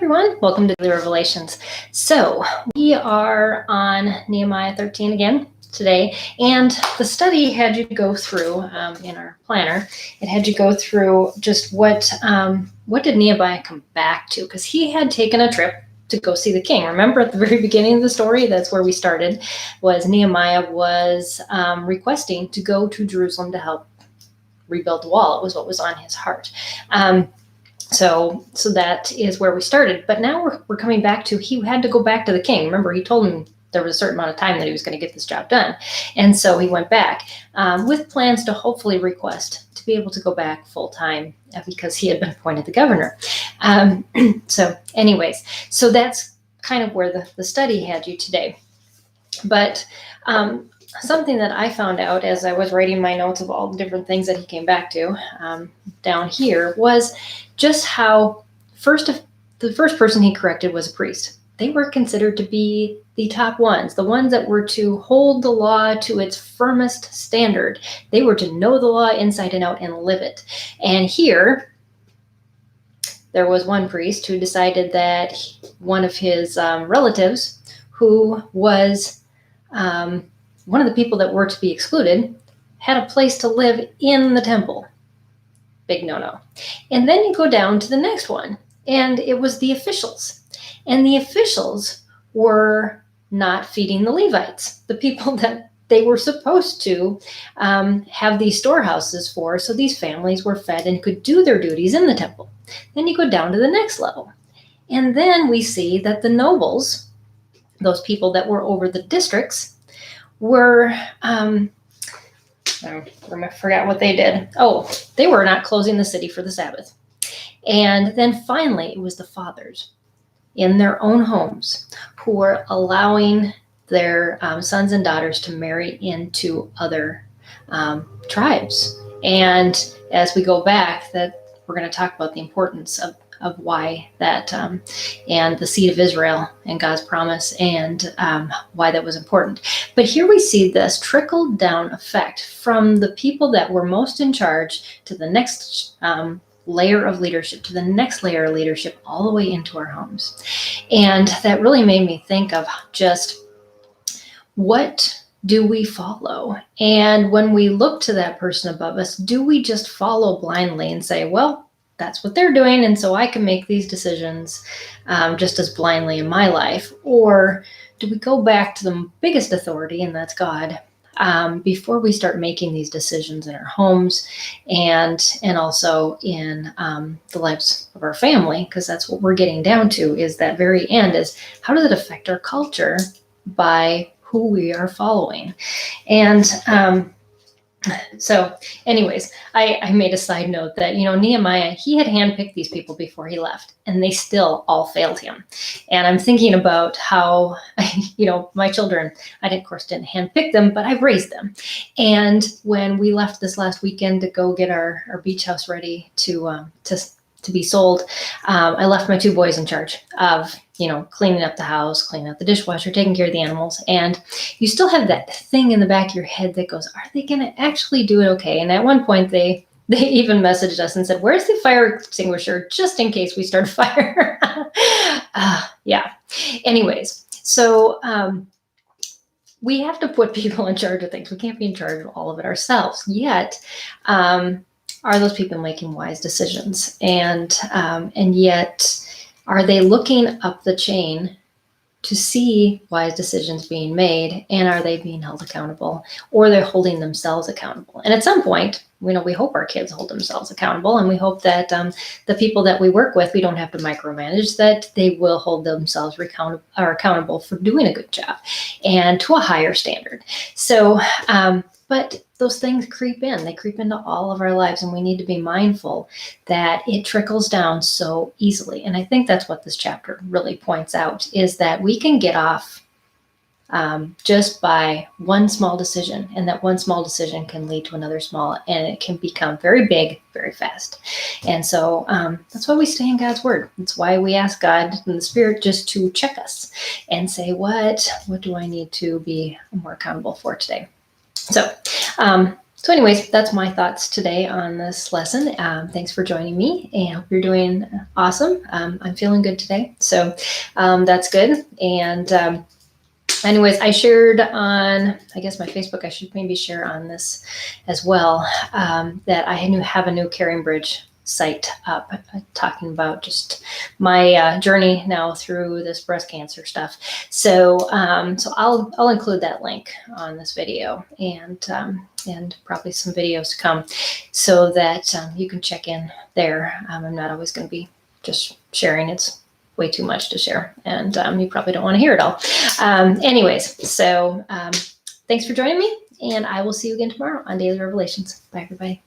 everyone, welcome to Daily Revelations. So we are on Nehemiah 13 again today, and the study had you go through in our planner. It had you go through just what did Nehemiah come back to, because he had taken a trip to go see the king. Remember at the very beginning of the story, that's where we started, was Nehemiah was requesting to go to Jerusalem to help rebuild the wall. It was what was on his heart. So that is where we started. But now we're coming back to, he had to go back to the king. Remember, he told him there was a certain amount of time that he was going to get this job done. And so he went back with plans to hopefully request to be able to go back full time because he had been appointed the governor. So anyways, so that's kind of where the study had you today. But something that I found out as I was writing my notes of all the different things that he came back to down here was just how the first person he corrected was a priest. They were considered to be the top ones, the ones that were to hold the law to its firmest standard. They were to know the law inside and out and live it. And here, there was one priest who decided that one of his relatives, who was one of the people that were to be excluded, had a place to live in the temple. Big no-no. And then you go down to the next one, and it was the officials. And the officials were not feeding the Levites, the people that they were supposed to have these storehouses for, so these families were fed and could do their duties in the temple. Then you go down to the next level. And then we see that the nobles, those people that were over the districts, were, I forgot what they did. Oh, they were not closing the city for the Sabbath. And then finally, it was the fathers in their own homes who were allowing their sons and daughters to marry into other tribes. And as we go back, that we're going to talk about the importance of why that and the seed of Israel and God's promise and why that was important. But here we see this trickle down effect from the people that were most in charge to the next layer of leadership, to the next layer of leadership, all the way into our homes. And that really made me think of just what do we follow? And when we look to that person above us, do we just follow blindly and say, well, that's what they're doing, and so I can make these decisions just as blindly in my life? Or do we go back to the biggest authority, and that's God, before we start making these decisions in our homes and also in the lives of our family? Because that's what we're getting down to, is that very end, is how does it affect our culture by who we are following? And so anyways, I made a side note that, Nehemiah, he had handpicked these people before he left, and they still all failed him. And I'm thinking about how, my children, I of course didn't handpick them, but I've raised them. And when we left this last weekend to go get our beach house ready to be sold, I left my two boys in charge of, cleaning up the house, cleaning up the dishwasher, taking care of the animals. And you still have that thing in the back of your head that goes, are they going to actually do it okay? And at one point they even messaged us and said, where's the fire extinguisher, just in case we start a fire? Yeah. Anyways, so we have to put people in charge of things. We can't be in charge of all of it ourselves. Yet, are those people making wise decisions? And yet, are they looking up the chain to see wise decisions being made? And are they being held accountable, or they're holding themselves accountable? And at some point, we hope our kids hold themselves accountable, and we hope that the people that we work with, we don't have to micromanage, that they will hold themselves accountable for doing a good job and to a higher standard. So, but those things creep in. They creep into all of our lives, and we need to be mindful that it trickles down so easily. And I think that's what this chapter really points out, is that we can get off just by one small decision, and that one small decision can lead to another small, and it can become very big very fast. And so that's why we stay in God's word. That's why we ask God and the Spirit just to check us and say, what do I need to be more accountable for today? So So anyways, that's my thoughts today on this lesson. Thanks for joining me, and I hope you're doing awesome. I'm feeling good today, so that's good. And anyways, I shared on, I guess, my Facebook. I should maybe share on this as well, that I have a new Caring Bridge site up, talking about just my journey now through this breast cancer stuff. So I'll include that link on this video, and probably some videos to come, so that you can check in there. I'm not always going to be just sharing. It's way too much to share, and you probably don't want to hear it all. Anyways, so thanks for joining me, and I will see you again tomorrow on Daily Revelations. Bye, everybody.